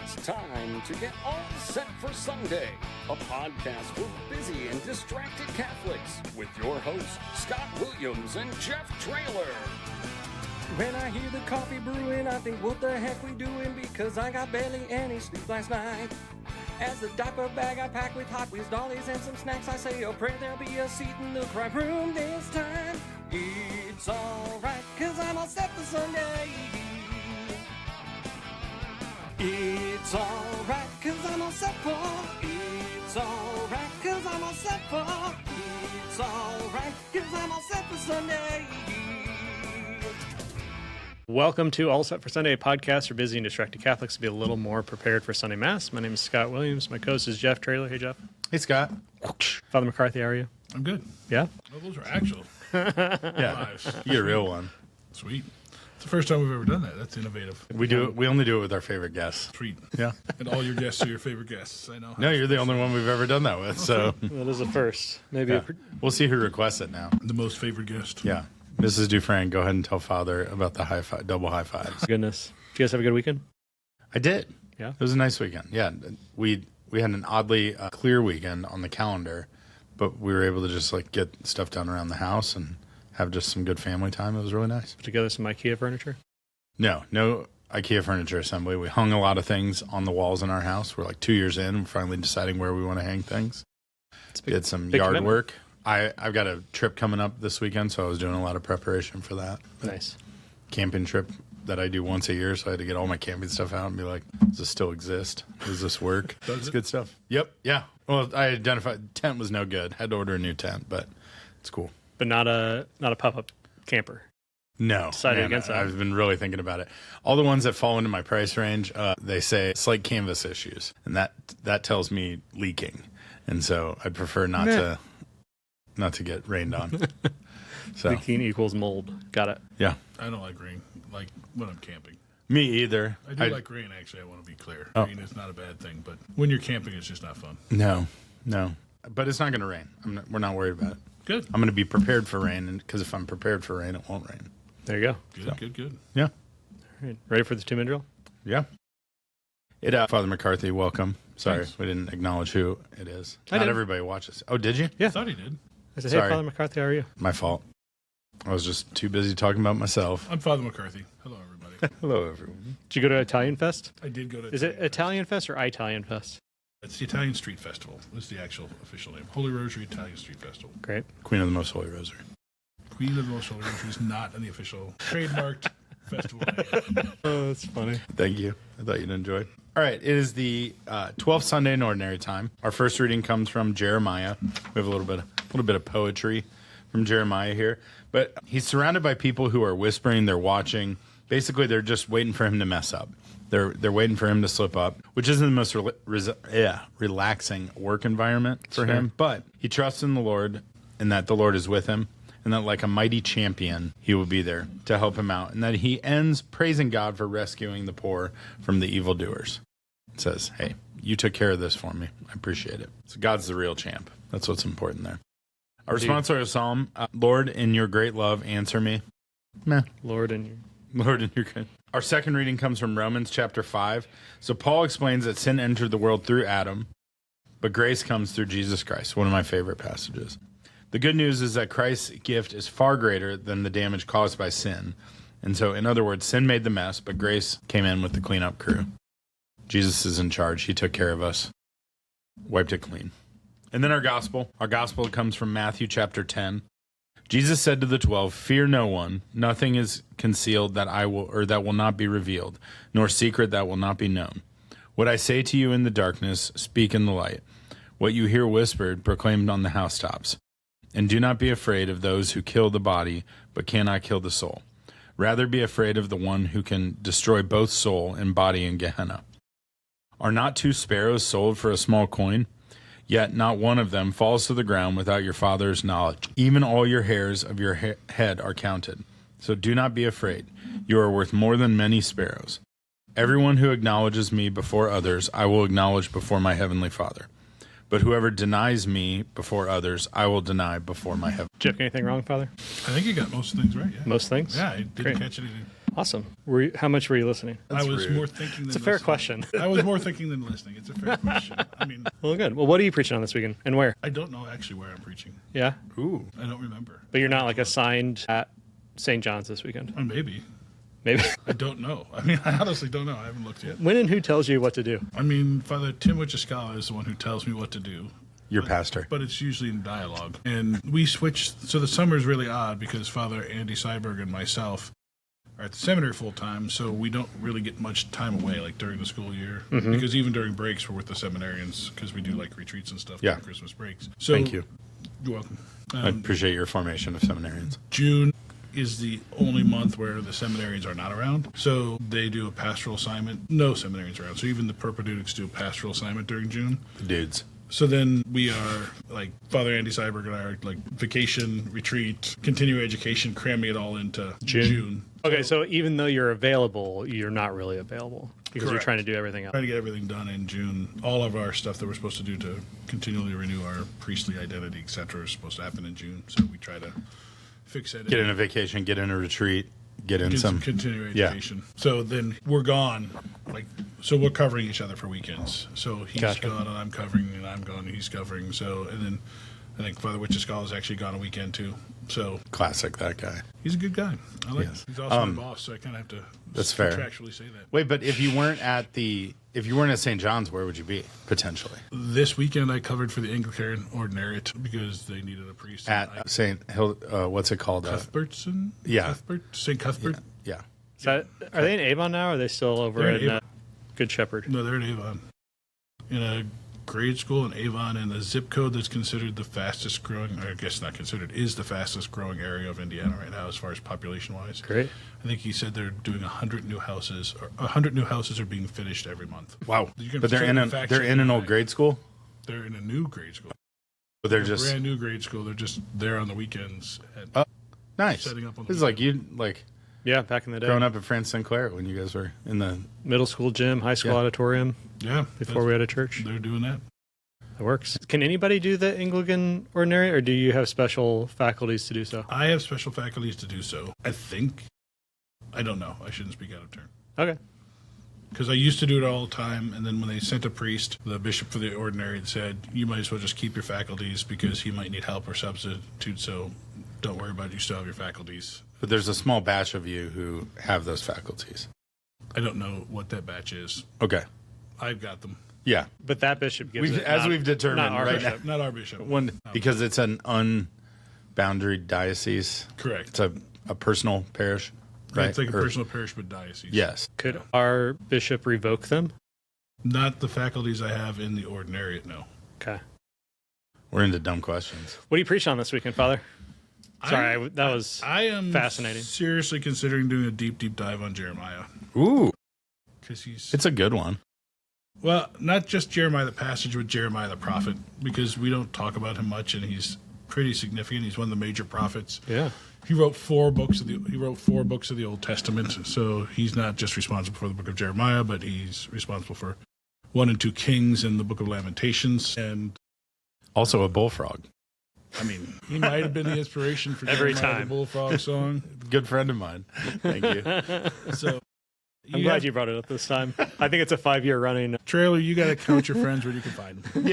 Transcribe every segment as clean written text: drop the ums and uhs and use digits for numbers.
It's time to get all set for Sunday, a podcast for busy and distracted Catholics with your hosts, Scott Williams and Jeff Traylor. When I hear the coffee brewing, I think, what the heck we doing? Because I got barely any sleep last night. As the diaper bag I pack with Hot Wheels dollies and some snacks, I say a prayer there'll be a seat in the crime room this time. It's alright, cause I'm all set for Sunday. It's alright, cause I'm all set for. It's alright, cause I'm all set for. It's alright, cause I'm all set for Sunday. Welcome to All Set for Sunday, a podcast for busy and distracted Catholics to be a little more prepared for Sunday Mass. My name is Scott Williams. My co-host is Jeff Traylor. Hey, Jeff. Hey, Scott. Father McCarthy, how are you? I'm good. Yeah? Oh, those are actual. Yeah, you get a real one. Sweet. It's the first time we've ever done that. That's innovative. We do it. We only do it with our favorite guests. Sweet. Yeah. And all your guests are your favorite guests. I know. No, you're the only one we've ever done that with. So That is a first. Maybe yeah. We'll see who requests it now. The most favorite guest. Yeah. Mrs. Dufresne, go ahead and tell Father about the high five, double high fives. Goodness. Did you guys have a good weekend? I did. Yeah? It was a nice weekend. Yeah. We had an oddly clear weekend on the calendar, but we were able to just like get stuff done around the house and have just some good family time. It was really nice. Put together some IKEA furniture? No IKEA furniture assembly. We hung a lot of things on the walls in our house. We're like 2 years in. We're finally deciding where we want to hang things. Did some yard commitment. work. I've got a trip coming up this weekend, so I was doing a lot of preparation for that. Nice. Camping trip that I do once a year, so I had to get all my camping stuff out and be like, does this still exist? Does this work? It's good stuff. Yep. Yeah. Well, I identified tent was no good. Had to order a new tent, but it's cool. But not a pop-up camper. No. Decided against that. I've been really thinking about it. All the ones that fall into my price range, they say slight canvas issues, and that tells me leaking. And so I'd prefer not to get rained on. So Leaking equals mold. Got it. yeah. I don't like rain, like when I'm camping. Me either. I do like rain, actually. I want to be clear. Oh. Rain is not a bad thing, but when you're camping, it's just not fun. No. But it's not going to rain. We're not worried about it. Good. I'm going to be prepared for rain, because if I'm prepared for rain, it won't rain. There you go. Good. Yeah. All right. Ready for the 2-minute drill? Yeah. Father McCarthy, welcome. Sorry, Thanks. we didn't acknowledge who it is. I Not did. everybody watches. Oh, did you? Yeah. I thought he did. I said, Sorry. hey, Father McCarthy, how are you? My fault. I was just too busy talking about myself. I'm Father McCarthy. Hello, everybody. Hello, everyone. Did you go to Italian Fest? I did go to... Is it Italian Fest or Italian Fest? It's the Italian Street Festival. It's the actual official name. Holy Rosary Italian Street Festival. Great. Queen of the Most Holy Rosary. Queen of the Most Holy Rosary is not an official trademarked festival name. Oh, that's funny. Thank you. I thought you'd enjoy. All right, it is the 12th Sunday in Ordinary Time. Our first reading comes from Jeremiah. We have a little bit of poetry from Jeremiah here, but he's surrounded by people who are whispering. They're watching. Basically, they're just waiting for him to mess up. They're waiting for him to slip up, which isn't the most relaxing work environment for him. But he trusts in the Lord, and that the Lord is with him, and that like a mighty champion, he will be there to help him out, and that he ends praising God for rescuing the poor from the evildoers. It says, hey, you took care of this for me. I appreciate it. So God's the real champ. That's what's important there. Our responsorial psalm, Lord, in your great love, answer me. Meh. Lord, and You're good. Our second reading comes from Romans chapter 5. So Paul explains that sin entered the world through Adam, but grace comes through Jesus Christ. One of my favorite passages. The good news is that Christ's gift is far greater than the damage caused by sin. And so, in other words, sin made the mess, but grace came in with the cleanup crew. Jesus is in charge. He took care of us, wiped it clean. And then our gospel. Our gospel comes from Matthew chapter 10. Jesus said to the 12, fear no one. Nothing is concealed that will not be revealed, nor secret that will not be known. What I say to you in the darkness, speak in the light. What you hear whispered, proclaimed on the housetops. And do not be afraid of those who kill the body, but cannot kill the soul. Rather be afraid of the one who can destroy both soul and body in Gehenna. Are not 2 sparrows sold for a small coin? Yet not one of them falls to the ground without your Father's knowledge. Even all your hairs of your head are counted. So do not be afraid. You are worth more than many sparrows. Everyone who acknowledges me before others, I will acknowledge before my heavenly Father. But whoever denies me before others, I will deny before my heaven. Jeff, anything wrong, Father? I think you got most things right, yeah. Most things? Yeah, I didn't Great. catch anything. Awesome. How much were you listening? I was rude. more thinking than It's a fair listening. question. I was more thinking than listening. It's a fair question. I mean, Well, good. Well, what are you preaching on this weekend and where? I don't know actually where I'm preaching. Yeah. Ooh. I don't remember. But you're not like assigned at St. John's this weekend? Or maybe. Maybe. I don't know. I mean, I honestly don't know. I haven't looked yet. When and who tells you what to do? I mean, Father Tim Wichaskala is the one who tells me what to do. Your pastor. But it's usually in dialogue. And we switch. So the summer is really odd because Father Andy Seiberg and myself are at the seminary full time. So we don't really get much time away, like during the school year. Because even during breaks, we're with the seminarians because we do like retreats and stuff during Christmas breaks. So Thank you. You're welcome. I appreciate your formation of seminarians. June is the only month where the seminarians are not around. So they do a pastoral assignment. No seminarians are around. So even the perpedeutics do a pastoral assignment during June. Dudes. So then we are, like, Father Andy Seiberg and I are, like, vacation, retreat, continuing education, cramming it all into June. Okay, so even though you're available, you're not really available because you're Correct. trying to do everything else. Trying to get everything done in June. All of our stuff that we're supposed to do to continually renew our priestly identity, et cetera, is supposed to happen in June. So we try to fix that. Get in a vacation, get in a retreat, get in some. Continuing Yeah. education. So then we're gone. So we're covering each other for weekends. So he's Gotcha. gone and I'm covering, and I'm gone and he's covering. So, and then I think Father Wichaskala has actually gone a weekend too. So Classic, that guy. he's a good guy. I like him. Yes. He's also my boss, so I kind of have to That's fair. contractually say that. Wait, but if you weren't at St. John's, where would you be potentially? This weekend I covered for the Anglican Ordinariate because they needed a priest. At St. What's it called? Cuthbertson? Yeah. Cuthbert? St. Cuthbert? Yeah. Are they in Avon now, or are they still over They're in in Avon. Good Shepherd? No, they're in Avon. In a grade school in Avon, in the zip code that's considered the fastest growing, or I guess not considered, is the fastest growing area of Indiana right now as far as population wise. Great. I think he said they're doing 100 new houses, or 100 new houses are being finished every month. Wow. You can But they're certainly in fact they're check in an that. old grade school. They're in a new grade school. But they're A just brand new grade school. They're just there on the weekends. At, nice. setting up on the This is like weekend. you Yeah, back in the day. growing up at France Sinclair when you guys were in the. Middle school gym, high school Yeah. auditorium Yeah. before we had a church. They're doing that. That works. Can anybody do the Anglican Ordinary, or do you have special faculties to do so? I have special faculties to do so. I think. I don't know. I shouldn't speak out of turn. Okay. Because I used to do it all the time, and then when they sent a priest, the bishop for the ordinary said, you might as well just keep your faculties because he might need help or substitute, so don't worry about it. You still have your faculties. But there's a small batch of you who have those faculties. I don't know what that batch is. Okay. I've got them. Yeah. But that bishop gives it. As not- we've determined not our right bishop. Not our bishop. because it's an unboundaried diocese. Correct. It's a personal parish, right? It's like a Or- personal parish, but diocese. Yes. Could our bishop revoke them? Not the faculties I have in the ordinariate, no. Okay. We're into dumb questions. What are you preaching on this weekend, Father? Sorry, that was I am fascinating. seriously considering doing a deep dive on Jeremiah. Ooh, Because he's... it's a good one. Well, not just Jeremiah the passage, but Jeremiah the prophet, because we don't talk about him much, and he's pretty significant. He's one of the major prophets. Yeah. He wrote four books of the Old Testament, so he's not just responsible for the book of Jeremiah, but he's responsible for 1 and 2 Kings and the book of Lamentations. And Also a bullfrog. I mean, he might have been the inspiration for Every Jeremiah time. the Bullfrog song. Good friend of mine. Thank you. So I'm glad you brought it up this time. I think it's a 5-year running. Trailer, you got to count your friends where you can find them.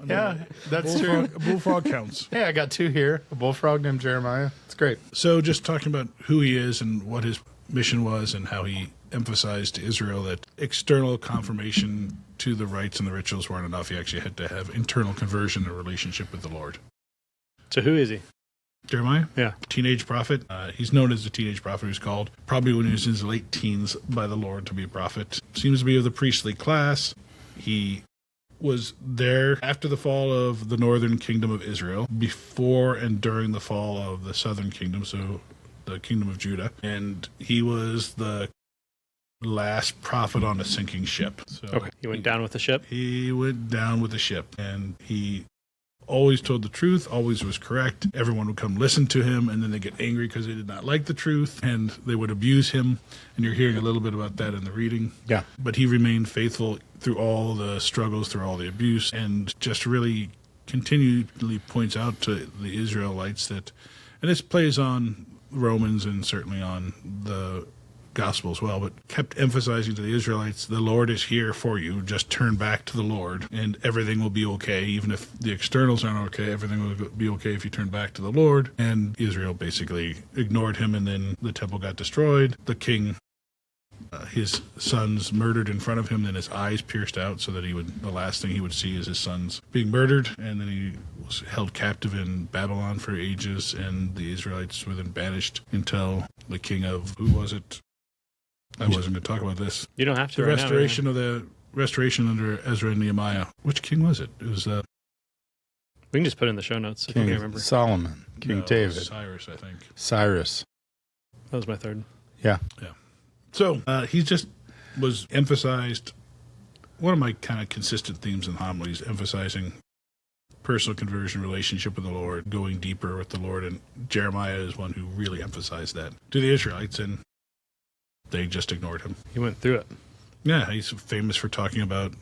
Yeah, that's true. A bullfrog counts. Hey, I got 2 here. A bullfrog named Jeremiah. It's great. So just talking about who he is and what his mission was and how he emphasized to Israel that external confirmation to the rites and the rituals weren't enough. He actually had to have internal conversion and relationship with the Lord. So who is he? Jeremiah? Yeah. Teenage prophet. He's known as the teenage prophet, who's called probably when he was in his late teens by the Lord to be a prophet. Seems to be of the priestly class. He was there after the fall of the northern kingdom of Israel, before and during the fall of the southern kingdom, so the kingdom of Judah. And he was the last prophet on a sinking ship. So Okay. He went down with the ship. he went down with the ship, and he always told the truth, always was correct. Everyone would come listen to him, and then they get angry because they did not like the truth, and they would abuse him. And you're hearing a little bit about that in the reading. Yeah. But he remained faithful through all the struggles, through all the abuse, and just really continually points out to the Israelites that, and this plays on Romans and certainly on the gospel as well, but kept emphasizing to the Israelites, the Lord is here for you. Just turn back to the Lord and everything will be okay. Even if the externals aren't okay, everything will be okay if you turn back to the Lord. And Israel basically ignored him, and then the temple got destroyed. The king, his sons murdered in front of him, then his eyes pierced out so that the last thing he would see is his sons being murdered. And then he was held captive in Babylon for ages, and the Israelites were then banished until the king of, who was it? I wasn't going to talk about this. You don't have to. The right restoration now, of the restoration under Ezra and Nehemiah. Which king was it? It was we can just put it in the show notes if you King can't remember. Solomon, King David, Cyrus, I think. Cyrus. That was my third. Yeah. So he just was emphasized. One of my kind of consistent themes in homilies, emphasizing personal conversion, relationship with the Lord, going deeper with the Lord, and Jeremiah is one who really emphasized that to the Israelites, and they just ignored him. He went through it. Yeah, he's famous for talking about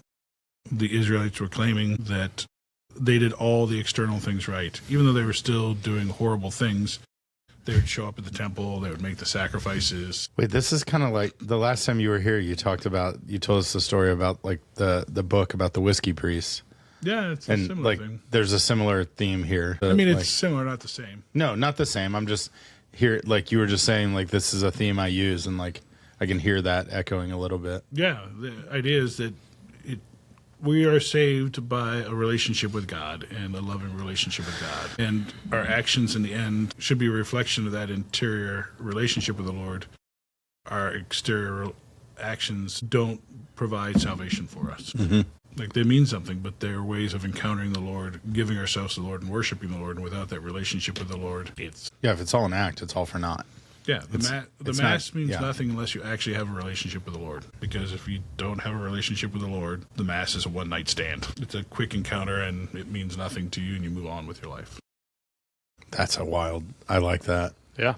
the Israelites were claiming that they did all the external things right. Even though they were still doing horrible things, they would show up at the temple, they would make the sacrifices. Wait, this is kind of like the last time you were here, you told us the story about like the book about the whiskey priests. Yeah, it's a And similar like thing. there's a similar theme here. I mean, it's like, similar, not the same. no, not the same. I'm just here, like you were just saying, like this is a theme I use, and like I can hear that echoing a little bit. Yeah, the idea is that we are saved by a relationship with God and a loving relationship with God. And our actions in the end should be a reflection of that interior relationship with the Lord. Our exterior actions don't provide salvation for us. Mm-hmm. Like they mean something, but they're ways of encountering the Lord, giving ourselves to the Lord and worshiping the Lord. And without that relationship with the Lord, it's... Yeah, if it's all an act, it's all for naught. Yeah, the it's Mass not- means yeah. nothing unless you actually have a relationship with the Lord. Because if you don't have a relationship with the Lord, the Mass is a one-night stand. It's a quick encounter, and it means nothing to you, and you move on with your life. That's I like that. Yeah.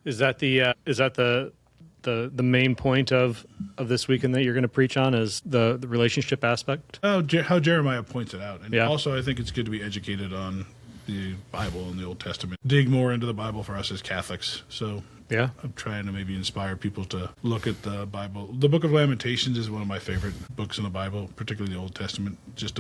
Is that the main point of this weekend that you're going to preach on, is the relationship aspect? Oh, how Jeremiah points it out. And Yeah. also, I think it's good to be educated on the Bible and the Old Testament. Dig more into the Bible for us as Catholics. So Yeah. I'm trying to maybe inspire people to look at the Bible. The Book of Lamentations is one of my favorite books in the Bible, particularly the Old Testament. Just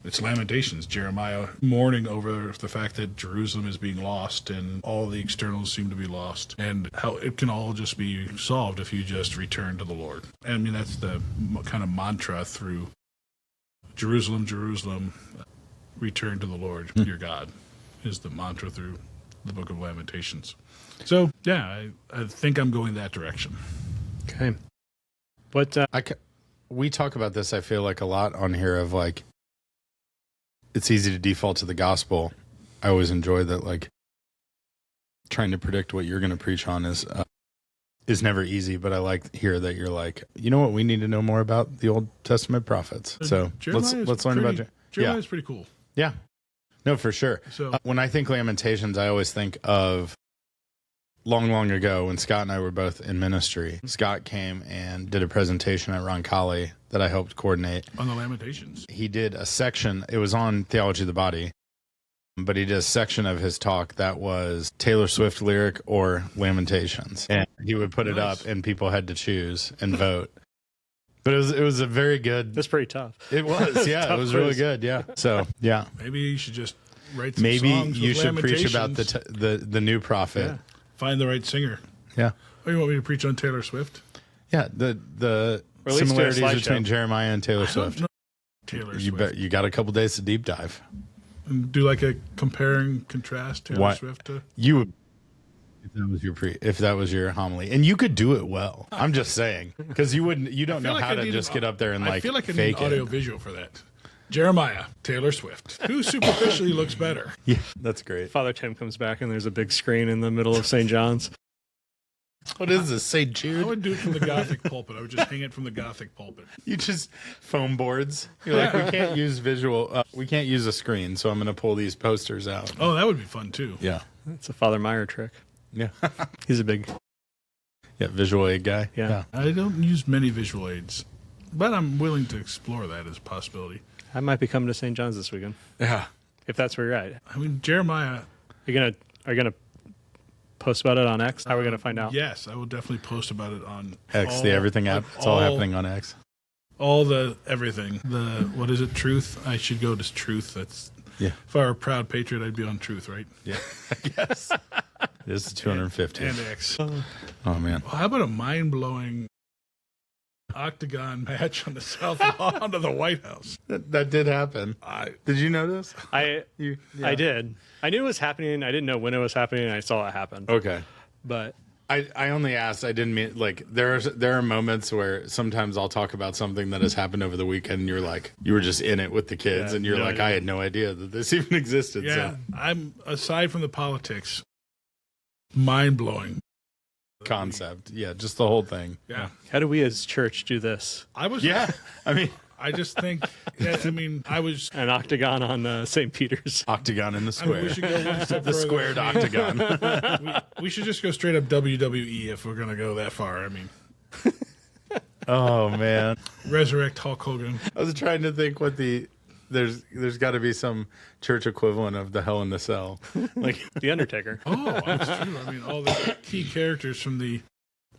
it's Lamentations. Jeremiah mourning over the fact that Jerusalem is being lost and all the externals seem to be lost, and how it can all just be solved if you just return to the Lord. And I mean, that's the kind of mantra through Jerusalem, Jerusalem, return to the Lord, your God, is the mantra through the Book of Lamentations. So, yeah, I think I'm going that direction. Okay. But We talk about this, I feel like, a lot on here of like, it's easy to default to the gospel. I always enjoy that, like, trying to predict what you're going to preach on is never easy, but I like here that you're like, you know what, we need to know more about the Old Testament prophets. So let's learn about Jeremiah's pretty cool. Yeah. No, for sure. So When I think Lamentations, I always think of long ago when Scott and I were both in ministry. Scott came and did a presentation at Roncalli that I helped coordinate. on the Lamentations. He did a section, it was on theology of the body, but he did a section of his talk that was Taylor Swift lyric or Lamentations. And he would put it up and people had to choose and vote. But it was a very good... that's pretty tough. It was, yeah. It was really good, yeah. So, yeah. Maybe you should just write some Maybe songs you with should preach about Lamentations. the new prophet. Yeah. Find the right singer. Yeah. Oh, you want me to preach on Taylor Swift? Yeah, the Or at least do a similarities slideshow. between Jeremiah and Taylor Swift. Taylor You Swift. you got a couple days to deep dive. And do like a compare and contrast Taylor What? Swift to... You would, if that was your homily, and you could do it well. I'm just saying, because you don't know how to just get up there and I like feel like I need fake an audio it. visual for that. Jeremiah, Taylor Swift. Who superficially looks better? Yeah, that's great. Father Tim comes back and there's a big screen in the middle of St. John's. What is this? St. I Jude? would do it from the Gothic pulpit. I would just hang it from the Gothic pulpit. You just foam boards. You're like, we can't use visual. We can't use a screen, so I'm going to pull these posters out. Oh, that would be fun too. Yeah, It's a Father Meyer trick. yeah, He's a big... yeah. Visual aid guy. Yeah. I don't use many visual aids, but I'm willing to explore that as a possibility. I might be coming to St. John's this weekend, yeah. if that's where you're at. I mean, Jeremiah, Are you gonna post about it on X? How are we going to find out? Yes, I will definitely post about it on X, the everything app. It's all happening on X. All the everything. The what is it? Truth. I should go to Truth. That's If I were a proud patriot, I'd be on Truth, right? Yeah, I guess. This is 250 and X. Oh man. Well, how about a mind-blowing octagon match on the South Lawn of the White House? That did happen. Did you notice? I did. I knew it was happening. I didn't know when it was happening, and I saw it happen. Okay. But I only asked. I didn't mean like there are moments where sometimes I'll talk about something that has happened over the weekend. And you're like you were just in it with the kids, and you're like I had no idea that this even existed. Yeah, so. I'm aside from the politics, mind-blowing concept. Yeah, just the whole thing. Yeah. how do we as church do this? I was. Yeah, I mean. I just think. I was. An octagon on St. Peter's. Octagon in the square. We should go one step the further. squared octagon. We should just go straight up WWE if we're gonna go that far. I mean, Oh man, resurrect Hulk Hogan. I was trying to think what there's got to be some church equivalent of the Hell in the Cell, like The Undertaker. Oh, that's true. I mean, all the key characters from the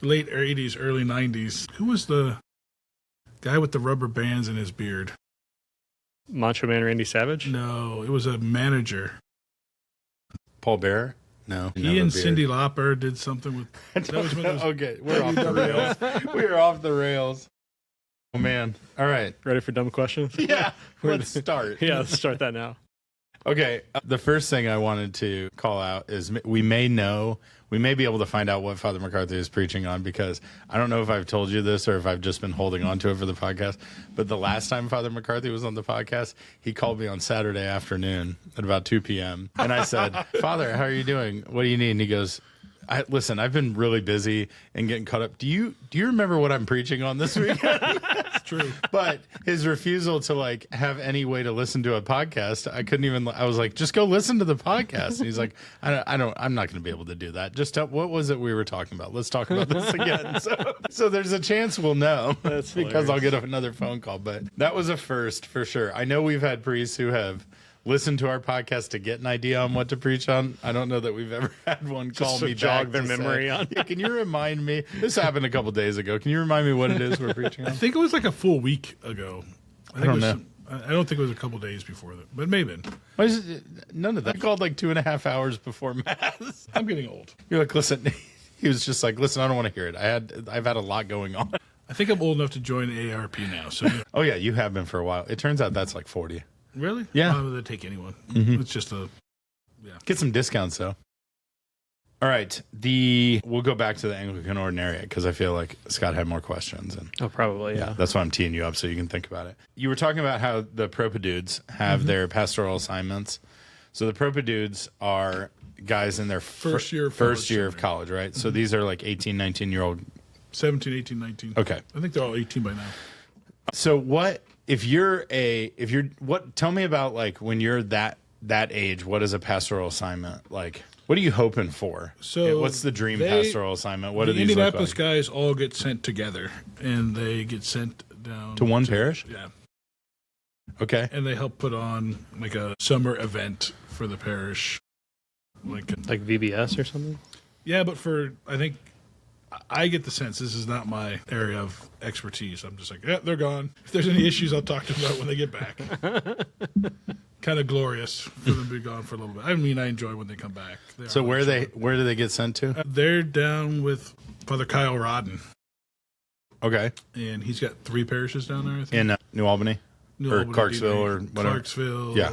late 80s, early 90s. Who was the guy with the rubber bands in his beard? Macho Man Randy Savage? No, it was a manager. Paul Bearer. No, He and Cyndi Lauper did something with. That was when it was, Okay, we're off the rails. We are off the rails. Oh man! All right, Ready for dumb questions? yeah. Let's start. Yeah, let's start that now. Okay, the first thing I wanted to call out is we may be able to find out what Father McCarthy is preaching on, because I don't know if I've told you this or if I've just been holding on to it for the podcast, but the last time Father McCarthy was on the podcast, he called me on Saturday afternoon at about 2 p.m. And I said, Father, how are you doing? What do you need? And he goes, listen, I've been really busy and getting caught up. Do you remember what I'm preaching on this weekend? true. But his refusal to like have any way to listen to a podcast, I was like, just go listen to the podcast. And he's like, I'm not going to be able to do that. Just tell, what was it we were talking about? Let's talk about this again. So there's a chance we'll know. That's because I'll get another phone call. But that was a first for sure. I know we've had priests who have listened to our podcast to get an idea on what to preach on. I don't know that we've ever had one call me jog back their to memory say, on. Yeah, can you remind me? This happened a couple days ago. Can you remind me what it is we're preaching on? I think it was like a full week ago. I don't know. I don't think it was a couple days before that, but maybe. Why is it, none of that. I called like 2.5 hours before Mass. I'm getting old. You're like, listen. He was just like, listen, I don't want to hear it. I've had a lot going on. I think I'm old enough to join AARP now. So Oh yeah, you have been for a while. It turns out that's like 40. really, Yeah. Why would they take anyone? It's just a. Get some discounts though. All right, we'll go back to the Anglican Ordinariate because I feel like Scott had more questions, and Oh, probably, yeah. that's why I'm teeing you up so you can think about it. You were talking about how the propadudes have their pastoral assignments. So the propadudes are guys in their First year of college, right? So these are like 18, 19-year-old. 17, 18, 19. Okay. I think they're all 18 by now. So tell me about like when you're that age, what is a pastoral assignment like? What are you hoping for? So what's the dream pastoral assignment? What do the these look Indianapolis like? guys all get sent together, and they get sent down To one parish? Yeah, Okay. and they help put on like a summer event for the parish. Like VBS or something? yeah, but I think I get the sense this is not my area of expertise. I'm just like, yeah, they're gone. If there's any issues, I'll talk to them about when they get back. Kind of glorious for them to be gone for a little bit. I mean, I enjoy when they come back. So where do they get sent to? They're down with Father Kyle Rodden, Okay. and he's got 3 parishes down there, I think. In New Albany? New or Albany, Clarksville or whatever. Clarksville, Yeah.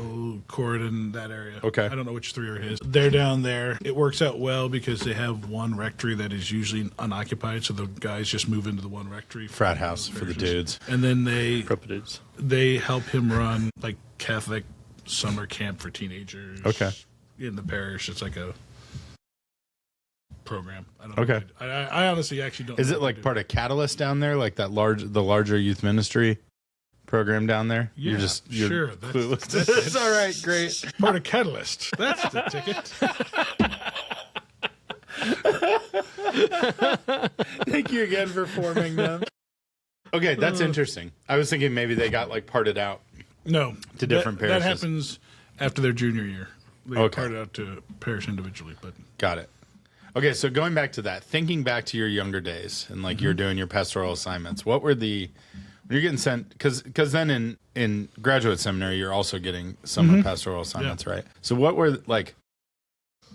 Corydon, that area. Okay. I don't know which 3 are his. They're down there. It works out well because they have one rectory that is usually unoccupied, so the guys just move into the one rectory. Frat house for the dudes. And then Propadudes. they help him run like Catholic summer camp for teenagers. Okay. In the parish. It's like a program. I don't Okay. know. I honestly actually don't Is know it what like they do. part of Catalyst down there, like the larger youth ministry program down there? Yeah, you're sure. clueless. It's all right, great. Part of Catalyst. That's the ticket. Thank you again for forming them. Okay, that's interesting. I was thinking maybe they got like parted out. No. To different That parishes. happens after their junior year. They Okay. part out to parish individually, but Got it. Okay, so going back to that, thinking back to your younger days and like you're doing your pastoral assignments, what were when you're getting sent, because then in graduate seminary, you're also getting summer pastoral assignments, right? So what were like,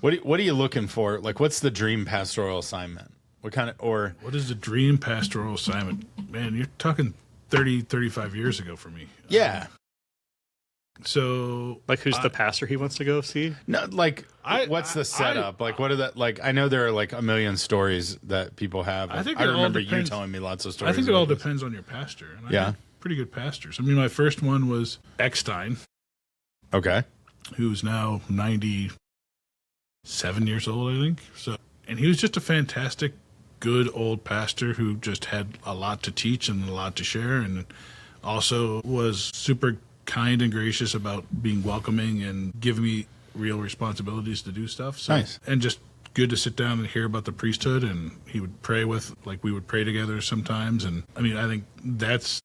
what are you looking for? Like, what's the dream pastoral assignment? What is the dream pastoral assignment? Man, you're talking 30, 35 years ago for me. Yeah. So, like, who's the pastor he wants to go see? No, like, what's the setup? Like, what are that? Like, I know there are like a million stories that people have. I remember you telling me lots of stories. I think it all depends on your pastor. And I had pretty good pastors. I mean, my first one was Eckstein. Okay. Who's now 97 years old, I think. And he was just a fantastic, good old pastor who just had a lot to teach and a lot to share, and also was super kind and gracious about being welcoming and giving me real responsibilities to do stuff. So, nice. And just good to sit down and hear about the priesthood, and he would pray we would pray together sometimes. And I mean, I think that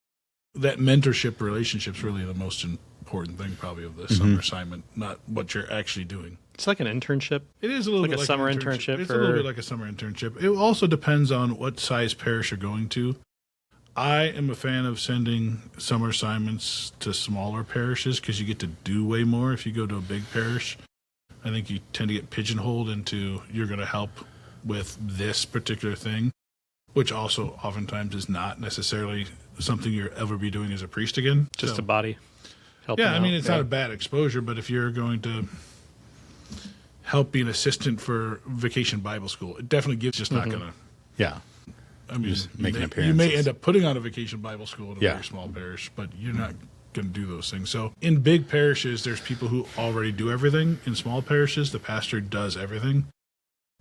mentorship relationship's really the most important thing probably of the summer assignment, not what you're actually doing. It's like an internship. It is a little bit like a summer internship. It's a little bit like a summer internship. It also depends on what size parish you're going to. I am a fan of sending summer assignments to smaller parishes because you get to do way more if you go to a big parish. I think you tend to get pigeonholed into you're going to help with this particular thing, which also oftentimes is not necessarily something you'll ever be doing as a priest again. Just a body. Helping I mean, out. it's not a bad exposure, but if you're going to help be an assistant for Vacation Bible School, it definitely gives just not going to. Yeah. I mean, just making appearances. You may end up putting on a Vacation Bible School in a very small parish, but you're not going to do those things. So in big parishes, there's people who already do everything. In small parishes, the pastor does everything.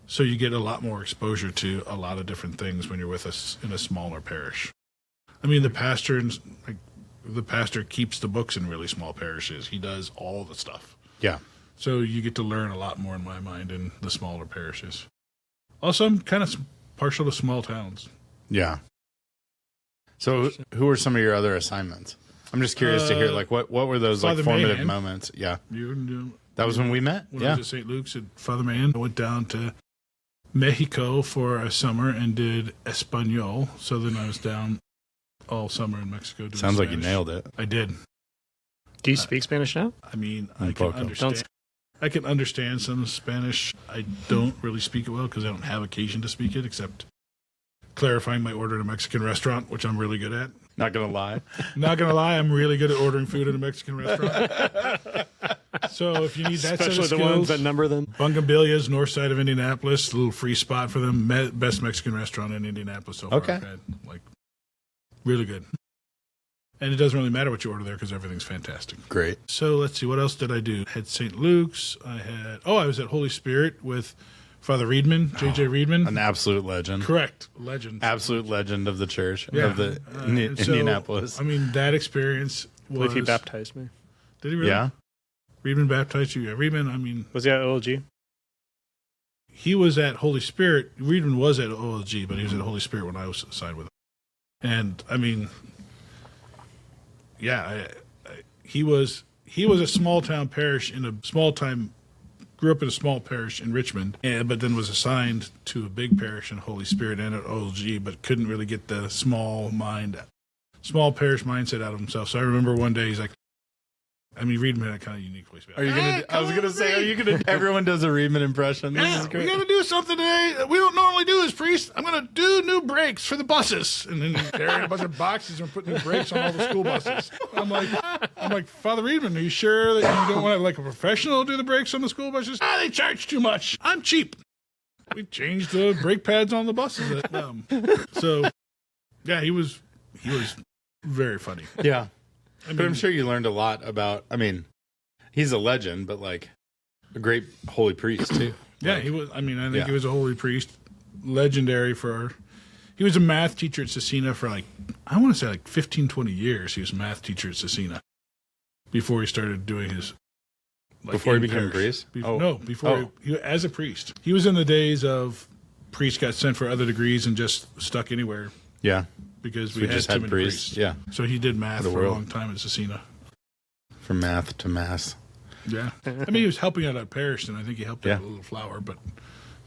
So you get a lot more exposure to a lot of different things when you're with us in a smaller parish. I mean, the pastor keeps the books in really small parishes. He does all the stuff. Yeah. So you get to learn a lot more, in my mind, in the smaller parishes. Also, I'm kind of partial to small towns. Yeah. So who were some of your other assignments? I'm just curious to hear, like, what were those Father like formative Mahan. moments? Yeah. That was when we met? When I was at St. Luke's at Father Mahan. I went down to Mexico for a summer and did Espanol. So then I was down all summer in Mexico doing Sounds Spanish. like you nailed it. I did. Do you speak Spanish now? I mean, I can understand. I can understand some Spanish. I don't really speak it well because I don't have occasion to speak it, except clarifying my order at a Mexican restaurant, which I'm really good at. Not gonna lie. Not gonna lie, I'm really good at ordering food at a Mexican restaurant. So if you need that Especially set of the skills, ones that number them. Bungambilia's, north side of Indianapolis, a little free spot for them. Best Mexican restaurant in Indianapolis so far. Okay. I've had. Like, really good. And it doesn't really matter what you order there because everything's fantastic. Great. So let's see, what else did I do? Had St. Luke's. I was at Holy Spirit with Father Reedman, J.J. Reedman. An absolute legend. Correct. Legend. Absolute legend of the church, Yeah. of the And so, Indianapolis. I mean, that experience I was... believe he baptized me. Did he really? Yeah. Reedman baptized you? Yeah, Reedman, I mean... Was he at OLG? He was at Holy Spirit. Reedman was at OLG, but he was at Holy Spirit when I was assigned with him. And, I mean... Yeah, he was a small-town parish in a small-time... Grew up in a small parish in Richmond, but then was assigned to a big parish in Holy Spirit and at OLG, but couldn't really get the small parish mindset out of himself. So I remember one day he's like, I mean, Reedman had a kind of unique voice. Are you gonna? I was gonna say, are you gonna? Everyone does a Reedman impression. This is great. We gotta do something today that we don't normally do as priests. I'm gonna do new brakes for the buses, and then carrying a bunch of boxes and putting new brakes on all the school buses. I'm like, Father Reedman, are you sure that you don't want to like a professional do the brakes on the school buses? They charge too much. I'm cheap. We changed the brake pads on the buses. So, yeah, he was very funny. Yeah. I But I'm sure you learned a lot about, I mean, he's a legend, but like a great holy priest too. Yeah, he was. I mean, I think he was a holy priest, legendary he was a math teacher at Cecina for like, I want to say like 15, 20 years. He was a math teacher at Cecina before he started doing his. Like, before he became a priest? No, before he as a priest. He was in the days of priests got sent for other degrees and just stuck anywhere. Yeah. Because we we had just too had many priests. Yeah. So he did math for a long time at Cecina. From math to mass. Yeah. I mean, he was helping out at parish, and I think he helped out a little flower, but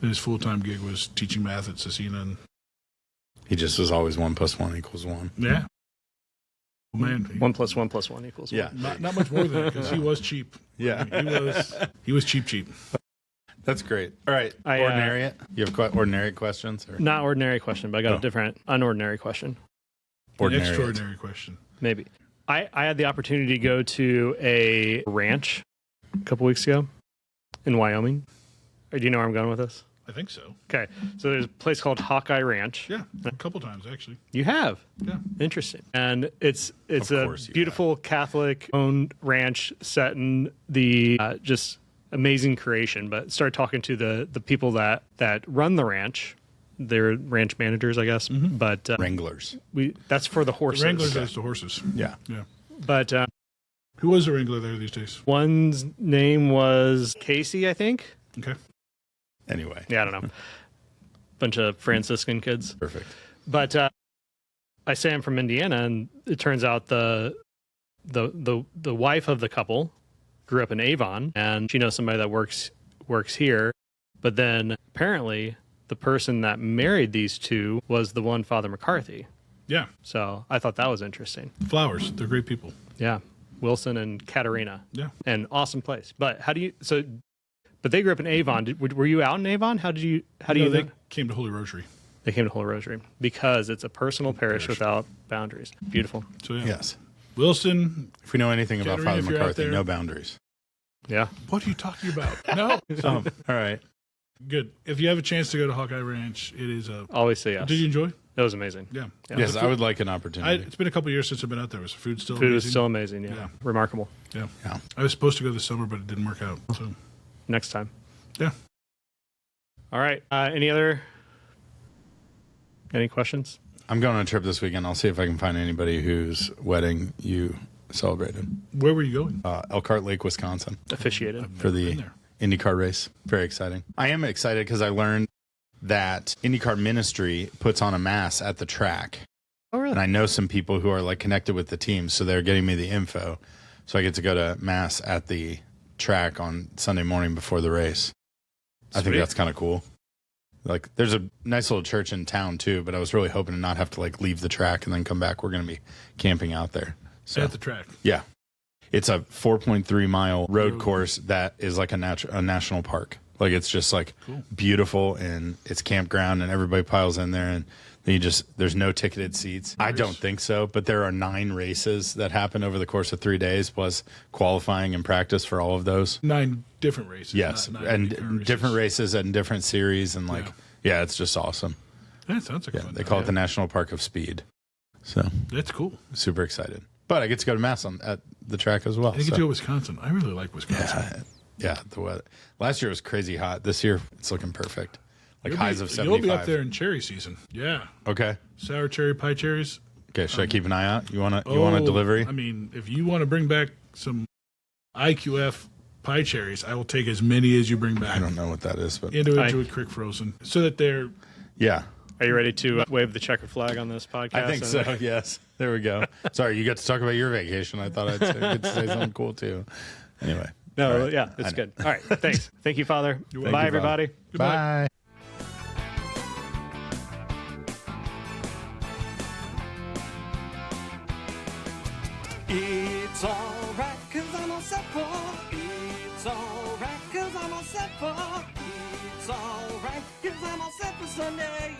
And his full-time gig was teaching math at Cecina. And He just was always 1 + 1 = 1. yeah. Oh, man. 1 + 1 + 1 = 1. Yeah. Not much more than that because he was cheap. Yeah. He was cheap. That's great. All right. Ordinariate. You have ordinariate questions? Or? Not ordinary question, but I got a different unordinary question. An extraordinary question. Maybe. I had the opportunity to go to a ranch a couple weeks ago in Wyoming. Do you know where I'm going with this? I think so. Okay. So there's a place called Hawkeye Ranch. Yeah, a couple times actually. You have? Yeah. Interesting. And it's a beautiful Catholic-owned ranch set in the just amazing creation. But start talking to the people that run the ranch. They're ranch managers, I guess. Mm-hmm. But wranglers. That's for the horses. The wranglers is the horses. Yeah. Yeah. But who was the wrangler there these days? One's name was Casey, I think. Okay. Anyway. Yeah, I don't know. Bunch of Franciscan kids. Perfect. But I say I'm from Indiana, and it turns out the wife of the couple grew up in Avon, and she knows somebody that works here. But then apparently the person that married these two was the one Father McCarthy. Yeah. So I thought that was interesting. Flowers. They're great people. Yeah. Wilson and Katerina. Yeah. And awesome place. But but they grew up in Avon. Were you out in Avon? How do you They came to Holy Rosary. They came to Holy Rosary because it's a personal parish without boundaries. Beautiful. So yeah. Yes. Wilson. If we know anything about Katerina, Father McCarthy, no boundaries. Yeah. What are you talking about? No. All right. Good. If you have a chance to go to Hawkeye Ranch, it is Always say yes. Did you enjoy? That was amazing. Yeah. Yes, I would like an opportunity. It's been a couple of years since I've been out there. Was the food still Food amazing? was still amazing. Yeah. Remarkable. Yeah. Yeah. I was supposed to go this summer, but it didn't work out. So Next time. yeah. All right. Any questions? I'm going on a trip this weekend. I'll see if I can find anybody whose wedding you celebrated. Where were you going? Elkhart Lake, Wisconsin, Officiated. for the IndyCar race. Very exciting. I am excited because I learned that IndyCar Ministry puts on a mass at the track. Oh, really? And I know some people who are like connected with the team, so they're getting me the info. So I get to go to mass at the track on Sunday morning before the race. I think that's kind of cool. Like, there's a nice little church in town too, but I was really hoping to not have to like leave the track and then come back. We're going to be camping out there. So At the track. yeah, it's a 4.3 mile road course that is like a national park. Like, it's just like beautiful, and it's campground, and everybody piles in there, and then there's no ticketed seats. I don't think so, but there are 9 races that happen over the course of 3 days, plus qualifying and practice for all of those. 9 different races. Yes, not and different races and different series, and like, yeah, it's just awesome. That sounds like Yeah, fun. they call it the National Park of Speed. So That's cool. super excited. But I get to go to mass at the track as well. I get to go to Wisconsin. I really like Wisconsin. Yeah, the weather. Last year was crazy hot. This year, it's looking perfect. Like highs of 75. You'll be up there in cherry season. Yeah. Okay. Sour cherry, pie cherries. Okay, should I keep an eye out? You want a delivery? I mean, if you want to bring back some IQF pie cherries, I will take as many as you bring back. I don't know what that is, but Individually crick frozen, so that they're. yeah. Are you ready to wave the checkered flag on this podcast? I think so. Yes. There we go. Sorry, you got to talk about your vacation. I thought I'd get to say something cool too. Anyway. No, right. yeah, it's good. All right, thanks. Thank you, Father. welcome. Bye, Thank you, everybody. Bye. It's alright, cause I'm all set for. It's alright, cause I'm all set for. It's alright, cause I'm all set for Sunday.